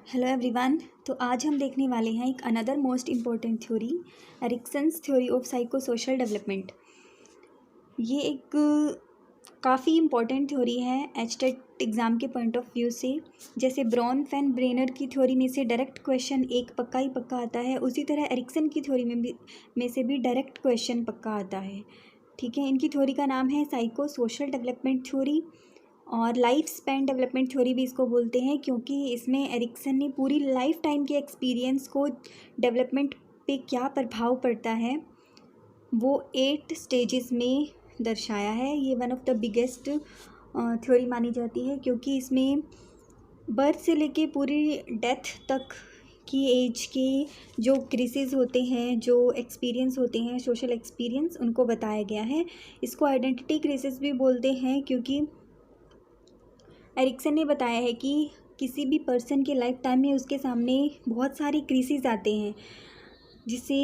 Hello everyone. तो आज हम देखने वाले हैं एक another most important theory, Erikson's theory of psycho social development. ये एक काफ़ी इम्पॉर्टेंट थ्योरी है एचटेट एग्ज़ाम के पॉइंट ऑफ व्यू से। जैसे ब्रॉन फैन ब्रेनर की थ्योरी में से डायरेक्ट क्वेश्चन एक पक्का ही पक्का आता है, उसी तरह एरिक्सन की थ्योरी में से भी डायरेक्ट क्वेश्चन पक्का आता है। ठीक है, इनकी थ्योरी का नाम है साइको सोशल डेवलपमेंट थ्योरी, और लाइफ स्पैन डेवलपमेंट थ्योरी भी इसको बोलते हैं, क्योंकि इसमें एरिक्सन ने पूरी लाइफ टाइम के एक्सपीरियंस को डेवलपमेंट पे क्या प्रभाव पड़ता है वो 8 स्टेजेस में दर्शाया है। ये one of the biggest theory मानी जाती है, क्योंकि इसमें बर्थ से लेके पूरी डेथ तक की एज के जो क्रिसेस होते हैं, जो एक्सपीरियंस होते हैं, सोशल एक्सपीरियंस, उनको बताया गया है। इसको आइडेंटिटी क्रिसेस भी बोलते हैं, क्योंकि एरिक्सन ने बताया है कि किसी भी पर्सन के लाइफ टाइम में उसके सामने बहुत सारी क्रिसेस आते हैं जिसे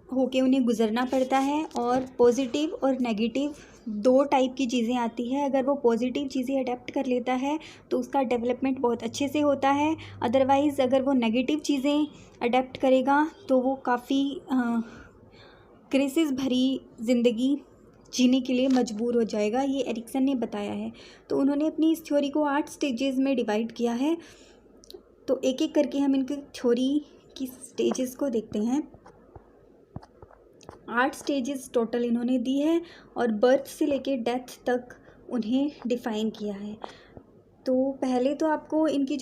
होके उन्हें गुजरना पड़ता है, और पॉजिटिव और नेगेटिव 2 टाइप की चीज़ें आती है। अगर वो पॉजिटिव चीज़ें अडेप्ट कर लेता है तो उसका डेवलपमेंट बहुत अच्छे से होता है, अदरवाइज़ अगर वो नेगेटिव चीज़ें अडेप्ट करेगा तो वो काफ़ी क्रिसेस भरी ज़िंदगी जीने के लिए मजबूर हो जाएगा। ये एरिक्सन ने बताया है। तो उन्होंने अपनी इस थ्योरी को 8 स्टेजेस में डिवाइड किया है। तो एक एक करके हम इनकी थ्योरी की स्टेजेस को देखते हैं। 8 स्टेजेस टोटल इन्होंने दी है, और बर्थ से लेके डेथ तक उन्हें डिफ़ाइन किया है। तो पहले तो आपको इनकी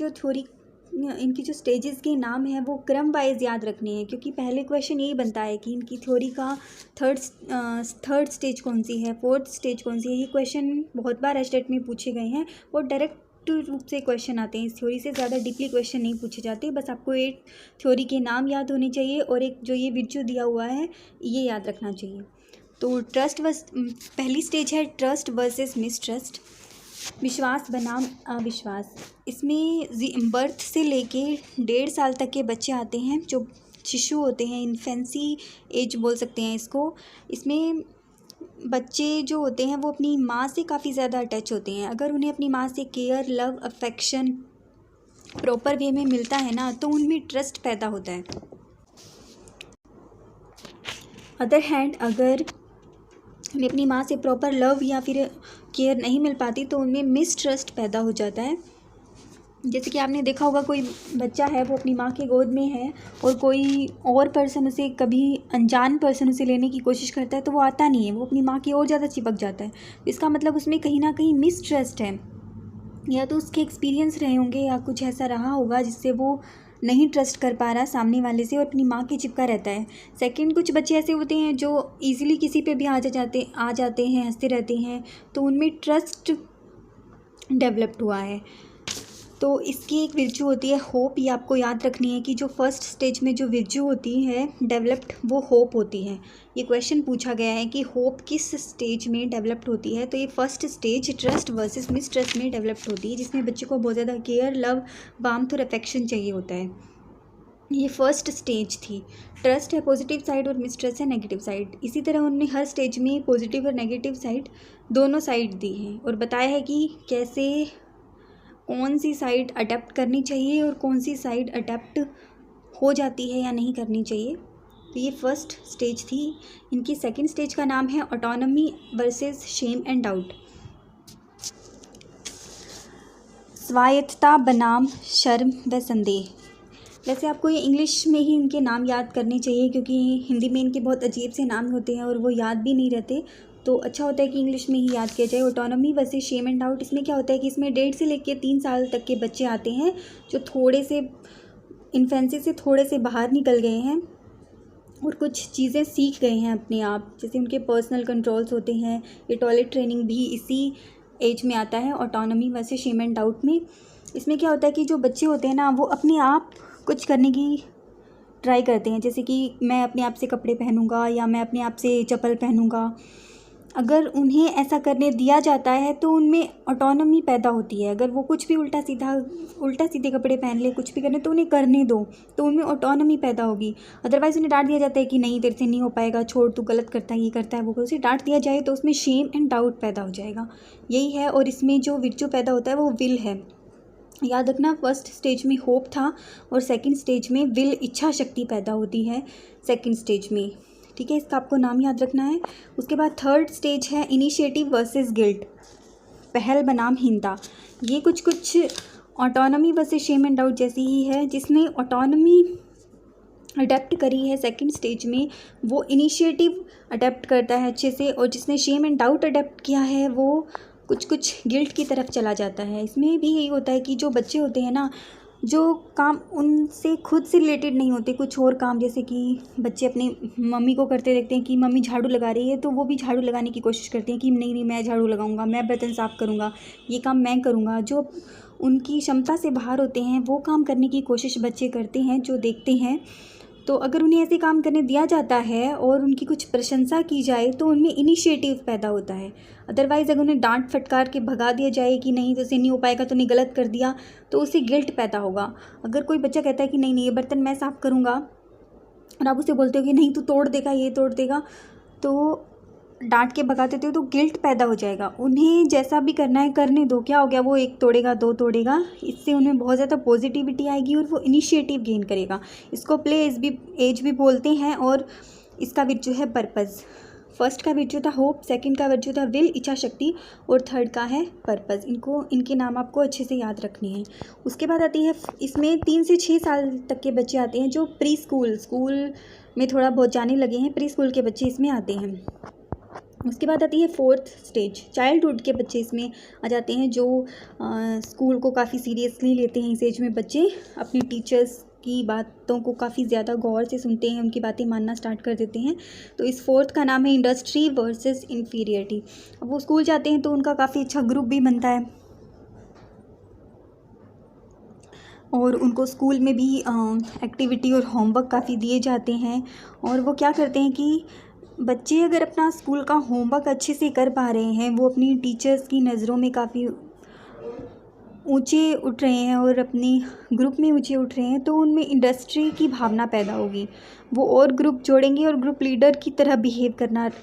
जो स्टेजेस के नाम है वो क्रम वाइज याद रखने हैं, क्योंकि पहले क्वेश्चन यही बनता है कि इनकी थ्योरी का थर्ड स्टेज कौन सी है, फोर्थ स्टेज कौन सी है। ये क्वेश्चन बहुत बार एचटेट में पूछे गए हैं, और डायरेक्ट रूप से क्वेश्चन आते हैं। इस थ्योरी से ज़्यादा डीपली क्वेश्चन नहीं पूछे जाते। बस आपको एक थ्योरी के नाम याद होने चाहिए, और एक जो ये विर्च्यू दिया हुआ है ये याद रखना चाहिए। तो पहली स्टेज है ट्रस्ट वर्सेस मिसट्रस्ट, विश्वास बनाम अविश्वास। इसमें बर्थ से लेके 1.5 साल तक के बच्चे आते हैं, जो शिशु होते हैं, इन्फेंसी एज बोल सकते हैं इसको। इसमें बच्चे जो होते हैं वो अपनी माँ से काफ़ी ज़्यादा अटैच होते हैं। अगर उन्हें अपनी माँ से care, love, affection proper way में मिलता है ना, तो उनमें ट्रस्ट पैदा होता है। अदर हैंड, अगर उन्हें अपनी माँ से प्रॉपर लव या फिर केयर नहीं मिल पाती तो उनमें मिसट्रस्ट पैदा हो जाता है। जैसे कि आपने देखा होगा, कोई बच्चा है वो अपनी माँ के गोद में है, और कोई और पर्सन उसे, कभी अनजान पर्सन उसे लेने की कोशिश करता है तो वो आता नहीं है, वो अपनी माँ की और ज़्यादा चिपक जाता है। इसका मतलब उसमें कहीं ना कहीं मिसट्रस्ट है, या तो उसके एक्सपीरियंस रहे होंगे या कुछ ऐसा रहा होगा जिससे वो नहीं ट्रस्ट कर पा रहा सामने वाले से, और अपनी माँ के चिपका रहता है। सेकंड, कुछ बच्चे ऐसे होते हैं जो इजीली किसी पे भी आ जाते हैं, हंसते रहते हैं, तो उनमें ट्रस्ट डेवलप्ड हुआ है। तो इसकी एक विर्च्यू होती है होप। ये आपको याद रखनी है कि जो फर्स्ट स्टेज में जो विर्च्यू होती है डेवलप्ड, वो होप होती है। ये क्वेश्चन पूछा गया है कि होप किस स्टेज में डेवलप्ड होती है, तो ये first stage trust versus mistrust में डेवलप्ड होती है, जिसमें बच्चे को बहुत ज़्यादा केयर, लव, वार्मथ और अफेक्शन चाहिए होता है। ये फर्स्ट स्टेज थी। ट्रस्ट है पॉजिटिव साइड और मिसट्रस्ट है नेगेटिव साइड। इसी तरह उन्होंने हर स्टेज में पॉजिटिव और नेगेटिव साइड दोनों साइड दी हैं, और बताया है कि कैसे कौन सी साइड अडेप्ट करनी चाहिए और कौन सी साइड अडेप्ट हो जाती है या नहीं करनी चाहिए। तो ये फर्स्ट स्टेज थी। इनकी सेकंड स्टेज का नाम है autonomy versus shame and doubt, स्वायत्तता बनाम शर्म व संदेह। वैसे आपको ये इंग्लिश में ही इनके नाम याद करने चाहिए, क्योंकि हिंदी में इनके बहुत अजीब से नाम होते हैं और वो याद भी नहीं रहते, तो अच्छा होता है कि इंग्लिश में ही याद किया जाए। Autonomy versus shame and doubt, इसमें क्या होता है कि इसमें 1.5 से लेकर 3 साल तक के बच्चे आते हैं जो थोड़े से इन्फेंसी से थोड़े से बाहर निकल गए हैं और कुछ चीज़ें सीख गए हैं अपने आप, जैसे उनके पर्सनल कंट्रोल्स होते हैं। ये टॉयलेट ट्रेनिंग भी इसी एज में आता है, autonomy versus shame and doubt में। इसमें क्या होता है कि जो बच्चे होते हैं ना, वो अपने आप कुछ करने की ट्राई करते हैं, जैसे कि मैं अपने आप से कपड़े पहनूंगा या मैं अपने आप से चप्पल पहनूंगा। अगर उन्हें ऐसा करने दिया जाता है तो उनमें ऑटोनॉमी पैदा होती है। अगर वो कुछ भी उल्टा सीधे कपड़े पहन ले, कुछ भी करने, तो उन्हें करने दो, तो उनमें ऑटोनॉमी पैदा होगी। अदरवाइज़ उन्हें डांट दिया जाता है कि नहीं, तेरे से नहीं हो पाएगा, छोड़, तू गलत करता है, ये करता है, वो उसे डांट दिया जाए तो उसमें शेम एंड डाउट पैदा हो जाएगा। यही है, और इसमें जो विर्च्यू पैदा होता है वो विल है। याद रखना, फर्स्ट स्टेज में होप था और सेकंड स्टेज में विल, इच्छा शक्ति पैदा होती है सेकंड स्टेज में। ठीक है, इसका आपको नाम याद रखना है। उसके बाद थर्ड स्टेज है इनिशिएटिव वर्सेस गिल्ट, पहल बनाम हिंसा। ये कुछ autonomy versus shame and doubt जैसी ही है। जिसने ऑटोनॉमी अडेप्ट करी है सेकंड स्टेज में, वो इनिशिएटिव अडेप्ट करता है अच्छे से, और जिसने शेम एंड डाउट अडेप्ट किया है वो कुछ गिल्ट की तरफ चला जाता है। इसमें भी यही होता है कि जो बच्चे होते हैं ना, जो काम उनसे खुद से रिलेटेड नहीं होते, कुछ और काम, जैसे कि बच्चे अपनी मम्मी को करते देखते हैं कि मम्मी झाड़ू लगा रही है, तो वो भी झाड़ू लगाने की कोशिश करते हैं कि नहीं नहीं मैं झाड़ू लगाऊंगा, मैं बर्तन साफ़ करूंगा, ये काम मैं करूंगा। जो उनकी क्षमता से बाहर होते हैं वो काम करने की कोशिश बच्चे करते हैं जो देखते हैं। तो अगर उन्हें ऐसे काम करने दिया जाता है और उनकी कुछ प्रशंसा की जाए तो उनमें इनिशिएटिव पैदा होता है। अदरवाइज़ अगर उन्हें डांट फटकार के भगा दिया जाए कि नहीं तो नहीं हो पाएगा, तो नहीं गलत कर दिया, तो उससे गिल्ट पैदा होगा। अगर कोई बच्चा कहता है कि नहीं नहीं ये बर्तन मैं साफ़ करूँगा, और आप उसे बोलते हो कि नहीं तू तोड़ देगा, ये तोड़ देगा, तो डांट के भगा देते हो, तो गिल्ट पैदा हो जाएगा। उन्हें जैसा भी करना है करने दो, क्या हो गया, वो एक तोड़ेगा, दो तोड़ेगा, इससे उनमें बहुत ज़्यादा पॉजिटिविटी आएगी और वो इनिशिएटिव गेन करेगा। इसको प्ले एज भी बोलते हैं। और इसका विर्चू है पर्पज़। फर्स्ट का विर्चू था होप, सेकंड का विर्चू था विल, इच्छा शक्ति, और थर्ड का है पर्पज़। इनके नाम आपको अच्छे से याद रखने हैं। उसके बाद आती है, इसमें 3 से 6 साल तक के बच्चे आते हैं जो प्री स्कूल में थोड़ा बहुत जाने लगे हैं, प्री स्कूल के बच्चे इसमें आते हैं। उसके बाद आती है फोर्थ स्टेज, चाइल्डहुड के बच्चे इसमें आ जाते हैं, जो स्कूल को काफ़ी सीरियसली लेते हैं। इस एज में बच्चे अपनी टीचर्स की बातों को काफ़ी ज़्यादा गौर से सुनते हैं, उनकी बातें मानना स्टार्ट कर देते हैं। तो इस फोर्थ का नाम है इंडस्ट्री वर्सेस इन्फीरियरिटी। अब वो स्कूल जाते हैं तो उनका काफ़ी अच्छा ग्रुप भी बनता है, और उनको स्कूल में भी एक्टिविटी और होमवर्क काफ़ी दिए जाते हैं। और वो क्या करते हैं कि बच्चे अगर अपना स्कूल का होमवर्क अच्छे से कर पा रहे हैं, वो अपनी टीचर्स की नज़रों में काफ़ी ऊंचे उठ रहे हैं और अपनी ग्रुप में ऊंचे उठ रहे हैं, तो उनमें इंडस्ट्री की भावना पैदा होगी। वो और ग्रुप जोड़ेंगे और ग्रुप लीडर की तरह बिहेव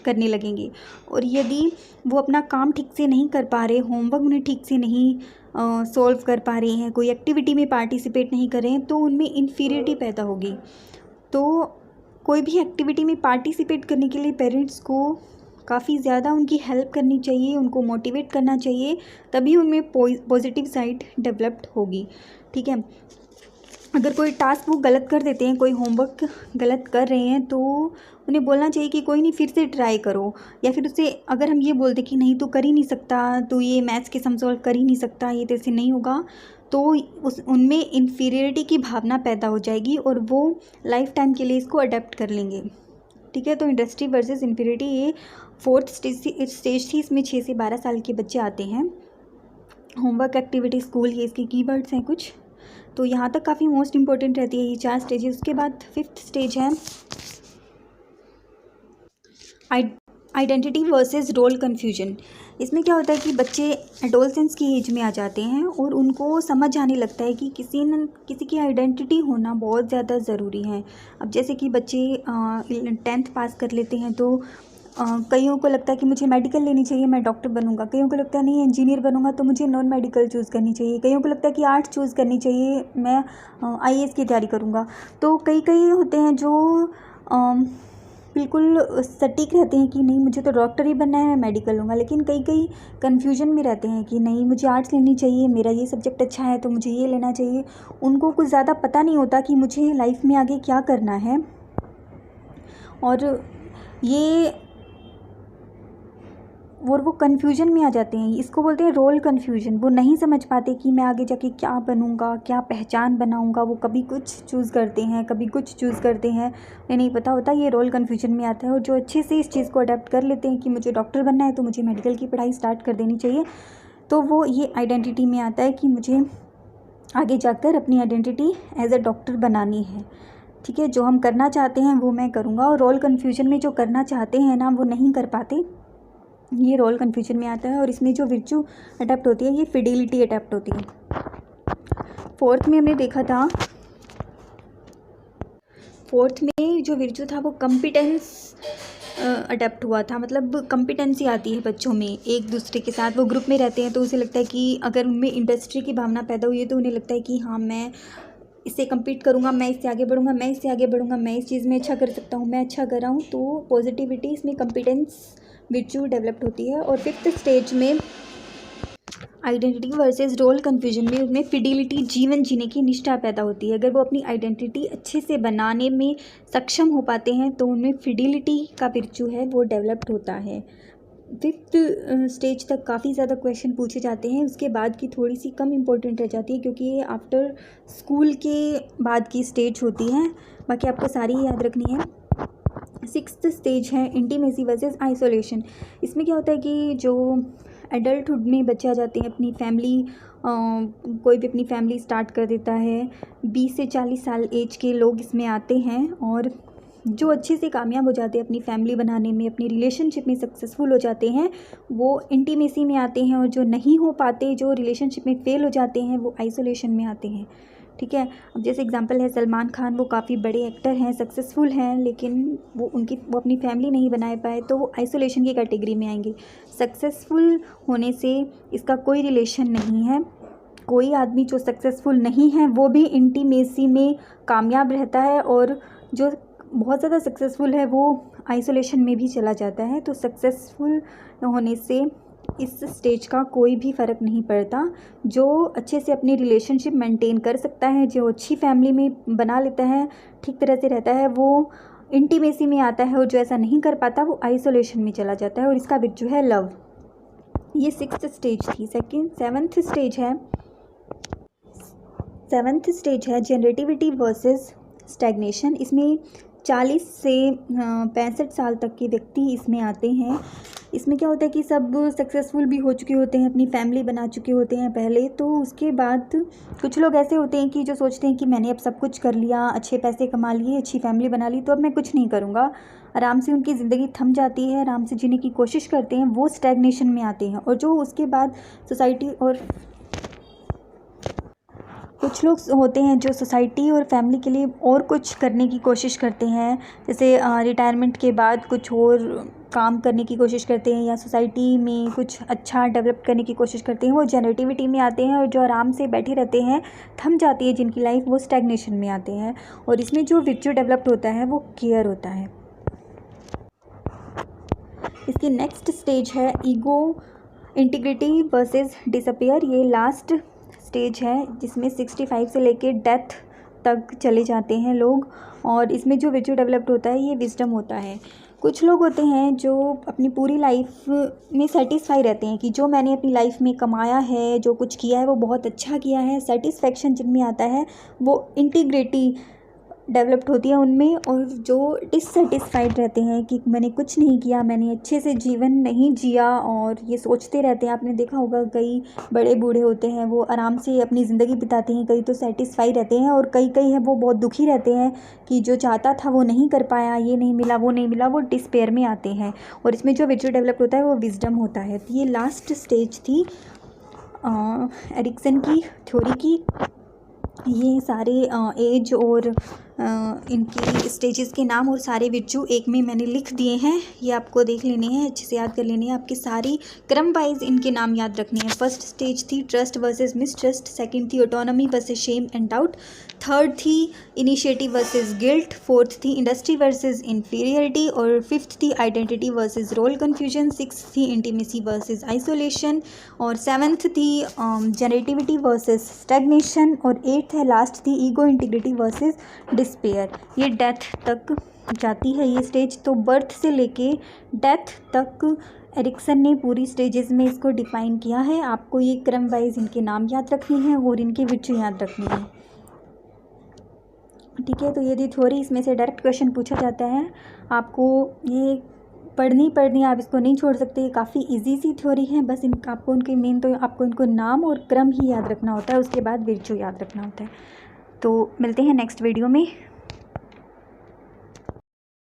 करने लगेंगे। और यदि वो अपना काम ठीक से नहीं कर पा रहे, होमवर्क उन्हें ठीक से नहीं सॉल्व कर पा रहे हैं, कोई एक्टिविटी में पार्टिसिपेट नहीं कर रहे हैं, तो उनमें इन्फीरियरिटी पैदा होगी। तो कोई भी एक्टिविटी में पार्टिसिपेट करने के लिए पेरेंट्स को काफ़ी ज़्यादा उनकी हेल्प करनी चाहिए, उनको मोटिवेट करना चाहिए, तभी उनमें पॉजिटिव साइड डेवलप्ड होगी। ठीक है, अगर कोई टास्क वो गलत कर देते हैं, कोई होमवर्क गलत कर रहे हैं, तो उन्हें बोलना चाहिए कि कोई नहीं, फिर से ट्राई करो। या फिर उसे अगर हम ये बोल दें कि नहीं तो कर ही नहीं सकता, तो ये मैथ्स के सम सॉल्व कर ही नहीं सकता, ये तेरे से नहीं होगा, तो उनमें इन्फीरियरिटी की भावना पैदा हो जाएगी और वो लाइफ टाइम के लिए इसको अडेप्ट कर लेंगे। ठीक है, तो इंडस्ट्री वर्सेस इन्फीरियरिटी ये फोर्थ स्टेज थी। इसमें 6 से 12 साल के बच्चे आते हैं। होमवर्क, एक्टिविटी, स्कूल, ये इसके कीवर्ड्स हैं कुछ। तो यहाँ तक काफ़ी मोस्ट इंपॉर्टेंट रहती है ये 4 स्टेजेस। उसके बाद 5th स्टेज है आइडेंटिटी वर्सेस रोल कन्फ्यूजन। इसमें क्या होता है कि बच्चे एडोलसेंस की एज में आ जाते हैं और उनको समझ आने लगता है कि किसी की आइडेंटिटी होना बहुत ज़्यादा ज़रूरी है। अब जैसे कि बच्चे 10th पास कर लेते हैं, तो कईयों को लगता है कि मुझे मेडिकल लेनी चाहिए, मैं डॉक्टर बनूंगा। कईयों को लगता है नहीं इंजीनियर बनूंगा, तो मुझे नॉन मेडिकल चूज़ करनी चाहिए। कईयों को लगता है कि आर्ट्स चूज़ करनी चाहिए, मैं IAS की तैयारी करूंगा। तो कई होते हैं जो बिल्कुल सटीक रहते हैं कि नहीं मुझे तो डॉक्टर ही बनना है, मैं मेडिकल लूँगा। लेकिन कई कन्फ्यूजन में रहते हैं कि नहीं मुझे आर्ट्स लेनी चाहिए, मेरा ये सब्जेक्ट अच्छा है तो मुझे ये लेना चाहिए। उनको कुछ ज़्यादा पता नहीं होता कि मुझे लाइफ में आगे क्या करना है। और वो कन्फ्यूजन में आ जाते हैं। इसको बोलते हैं रोल कन्फ्यूजन। वो नहीं समझ पाते कि मैं आगे जाके क्या बनूंगा, क्या पहचान बनाऊंगा। वो कभी कुछ चूज़ करते हैं, कभी कुछ चूज़ करते हैं, उन्हें नहीं पता होता। ये रोल कन्फ्यूजन में आता है। और जो अच्छे से इस चीज़ को अडेप्ट कर लेते हैं कि मुझे डॉक्टर बनना है तो मुझे मेडिकल की पढ़ाई स्टार्ट कर देनी चाहिए, तो वो ये आइडेंटिटी में आता है कि मुझे आगे जाकर अपनी आइडेंटिटी एज अ डॉक्टर बनानी है। ठीक है, जो हम करना चाहते हैं वो मैं करूँगा। और रोल कन्फ्यूजन में जो करना चाहते हैं ना वो नहीं कर पाते, ये रोल कन्फ्यूजन में आता है। और इसमें जो विर्चू अडेप्ट होती है ये फिडिलिटी अडेप्ट होती है। 4th में हमने देखा था, 4th में जो विर्चू था वो कॉम्पिटेंस अडेप्ट हुआ था, मतलब कॉम्पिटेंसी आती है बच्चों में एक दूसरे के साथ, वो ग्रुप में रहते हैं तो उसे लगता है कि अगर उनमें इंडस्ट्री की भावना पैदा हुई है तो उन्हें लगता है कि हाँ मैं इससे कम्पीट करूँगा, मैं इससे आगे बढ़ूँगा, मैं इससे आगे बढ़ूँगा, मैं इस चीज़ में अच्छा कर सकता हूँ, मैं अच्छा कर रहा हूँ। तो पॉजिटिविटी इसमें कॉम्पिटेंस विर्च्यू डेवलप्ड होती है। और फिफ्थ स्टेज में आइडेंटिटी वर्सेस रोल कन्फ्यूजन में उनमें फिडिलिटी, जीवन जीने की निष्ठा पैदा होती है। अगर वो अपनी आइडेंटिटी अच्छे से बनाने में सक्षम हो पाते हैं तो उनमें फिडिलिटी का विर्च्यू है वो डेवलप्ड होता है। फिफ्थ स्टेज तक काफ़ी ज़्यादा क्वेश्चन पूछे जाते हैं, उसके बाद की थोड़ी सी कम इम्पोर्टेंट रह जाती है क्योंकि ये आफ्टर स्कूल के बाद की स्टेज होती है, बाकी आपको सारी ही याद रखनी है। सिक्स्थ स्टेज है इंटीमेसी वर्सेस आइसोलेशन। इसमें क्या होता है कि जो एडल्टहुड में बच्चे आ जाते हैं, अपनी फैमिली कोई भी अपनी फैमिली स्टार्ट कर देता है, 20 से 40 साल एज के लोग इसमें आते हैं और जो अच्छे से कामयाब हो जाते हैं अपनी फैमिली बनाने में, अपनी रिलेशनशिप में सक्सेसफुल हो जाते हैं, वो इंटीमेसी में आते हैं। और जो नहीं हो पाते, जो रिलेशनशिप में फेल हो जाते हैं, वो आइसोलेशन में आते हैं। ठीक है, अब जैसे एग्जांपल है सलमान खान, वो काफ़ी बड़े एक्टर हैं, सक्सेसफुल हैं, लेकिन वो अपनी फैमिली नहीं बनाए पाए, तो वो आइसोलेशन की कैटेगरी में आएंगे। सक्सेसफुल होने से इसका कोई रिलेशन नहीं है। कोई आदमी जो सक्सेसफुल नहीं है वो भी इंटीमेसी में कामयाब रहता है, और जो बहुत ज़्यादा सक्सेसफुल है वो आइसोलेशन में भी चला जाता है। तो सक्सेसफुल होने से इस स्टेज का कोई भी फ़र्क नहीं पड़ता। जो अच्छे से अपनी रिलेशनशिप मेंटेन कर सकता है, जो अच्छी फैमिली में बना लेता है, ठीक तरह से रहता है, वो इंटीमेसी में आता है, और जो ऐसा नहीं कर पाता वो आइसोलेशन में चला जाता है, और इसका विर्च्यू है लव। ये सिक्स्थ स्टेज थी। सेवन्थ स्टेज है जनरेटिविटी वर्सेस स्टैग्नेशन। इसमें 40 से 65 साल तक के व्यक्ति इसमें आते हैं। इसमें क्या होता है कि सब सक्सेसफुल भी हो चुके होते हैं, अपनी फैमिली बना चुके होते हैं पहले, तो उसके बाद कुछ लोग ऐसे होते हैं कि जो सोचते हैं कि मैंने अब सब कुछ कर लिया, अच्छे पैसे कमा लिए, अच्छी फैमिली बना ली, तो अब मैं कुछ नहीं करूँगा। आराम से उनकी ज़िंदगी थम जाती है, आराम से जीने की कोशिश करते हैं, वो स्टैग्नेशन में आते हैं। और जो उसके बाद सोसाइटी और कुछ लोग होते हैं जो सोसाइटी और फैमिली के लिए और कुछ करने की कोशिश करते हैं, जैसे रिटायरमेंट के बाद कुछ और काम करने की कोशिश करते हैं, या सोसाइटी में कुछ अच्छा डेवलप करने की कोशिश करते हैं, वो जनरेटिविटी में आते हैं। और जो आराम से बैठे रहते हैं, थम जाती है जिनकी लाइफ, वो स्टैग्नेशन में आते हैं। और इसमें जो विर्च्यू डेवलप्ड होता है वो केयर होता है। इसकी नेक्स्ट स्टेज है ईगो इंटीग्रिटी वर्सेस डिसअपियर। ये लास्ट स्टेज है जिसमें 65 से लेके डेथ तक चले जाते हैं लोग। और इसमें जो विर्च्यू डेवलप्ड होता है ये विजडम होता है। कुछ लोग होते हैं जो अपनी पूरी लाइफ में सेटिस्फाई रहते हैं कि जो मैंने अपनी लाइफ में कमाया है, जो कुछ किया है वो बहुत अच्छा किया है। सेटिस्फैक्शन जिनमें आता है वो इंटीग्रिटी डेवलप्ड होती है उनमें। और जो डिससेटिस्फाइड रहते हैं कि मैंने कुछ नहीं किया, मैंने अच्छे से जीवन नहीं जिया, और ये सोचते रहते हैं। आपने देखा होगा कई बड़े बूढ़े होते हैं, वो आराम से अपनी ज़िंदगी बिताते हैं, कई तो सेटिस्फाई रहते हैं, और कई है वो बहुत दुखी रहते हैं कि जो चाहता था वो नहीं कर पाया, ये नहीं मिला, वो नहीं मिला, वो डिस्पेयर में आते हैं। और इसमें जो विर्च्यू डेवलप होता है वो विजडम होता है। तो ये लास्ट स्टेज थी एरिक्सन की थ्योरी की। ये सारे एज और इनकी स्टेजेस के नाम और सारे विर्च्यू एक में मैंने लिख दिए हैं, ये आपको देख लेने हैं, अच्छे से याद कर लेने हैं। आपकी सारी क्रम वाइज इनके नाम याद रखने हैं। फर्स्ट स्टेज थी ट्रस्ट वर्सेस मिसट्रस्ट, सेकंड थी autonomy versus shame and doubt, third थी इनिशिएटिव वर्सेस गिल्ट, फोर्थ थी इंडस्ट्री वर्सेस इन्फीरियरिटी, और फिफ्थ थी identity versus role confusion, sixth थी इंटीमेसी वर्सेस आइसोलेशन, और सेवन्थ थी जनरेटिविटी वर्सेस स्टैग्नेशन, और एट्थ है लास्ट थी ईगो इंटीग्रिटी वर्सेस डिस्पेयर। ये डेथ तक जाती है ये स्टेज। तो बर्थ से लेके डेथ तक एरिक्सन ने पूरी स्टेजेस में इसको डिफ़ाइन किया है। आपको ये क्रम वाइज इनके नाम याद रखने हैं और इनके विर्च्यू याद रखने हैं। ठीक है, तो ये थी थ्योरी, इसमें से डायरेक्ट क्वेश्चन पूछा जाता है। आपको ये पढ़नी आप इसको नहीं छोड़ सकते, ये काफ़ी इजी सी थ्योरी है। बस आपको उनके मेन तो आपको इनको नाम और क्रम ही याद रखना होता है, उसके बाद विर्च्यू याद रखना होता है। तो मिलते हैं नेक्स्ट वीडियो में।